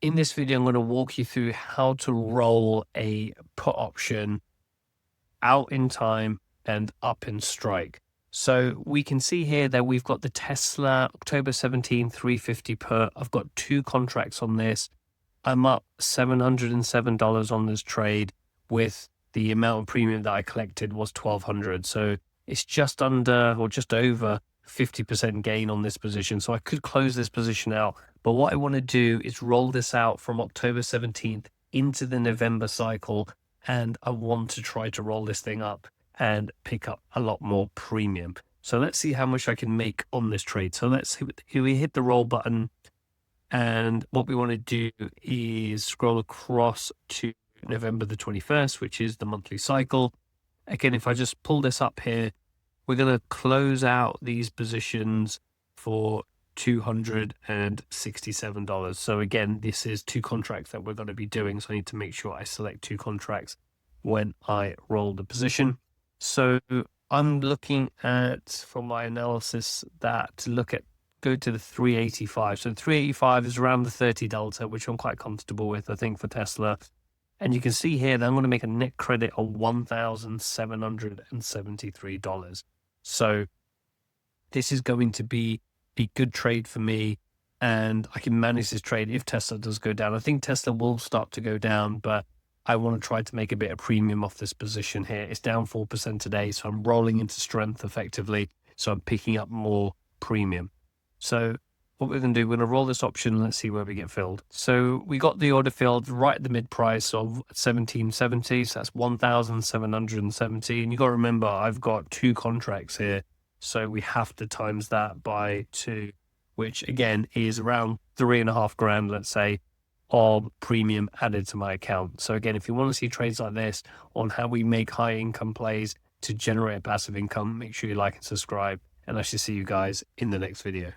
In this video, I'm going to walk you through how to roll a put option out in time and up in strike. So we can see here that we've got the Tesla October 17, 350 put. I've got two contracts on this. I'm up $707 on this trade with the amount of premium that I collected was $1,200. So it's just under or just over 50% gain on this position. So I could close this position out. But what I want to do is roll this out from October 17th into the November cycle. And I want to try to roll this thing up and pick up a lot more premium. So let's see how much I can make on this trade. So let's we hit the roll button. And what we want to do is scroll across to November the 21st, which is the monthly cycle. Again, if I just pull this up here, we're going to close out these positions for $267. So again, this is two contracts that we're going to be doing. So I need to make sure I select two contracts when I roll the position. So I'm looking at, from my analysis, that to go to the 385. So 385 is around the 30 delta, which I'm quite comfortable with, I think, for Tesla. And you can see here that I'm going to make a net credit of $1,773. So this is going to be a good trade for me, and I can manage this trade if Tesla does go down. I think Tesla will start to go down, but I want to try to make a bit of premium off this position here. It's down 4% today, so I'm rolling into strength effectively. So I'm picking up more premium. So what we're going to do, we're going to roll this option. Let's see where we get filled. So we got the order filled right at the mid price of 1770. So that's 1,770. And you got to remember, I've got two contracts here. So we have to times that by 2, which again is around $3,500, let's say, of premium added to my account. So again, if you want to see trades like this on how we make high income plays to generate passive income, make sure you like and subscribe. And I shall see you guys in the next video.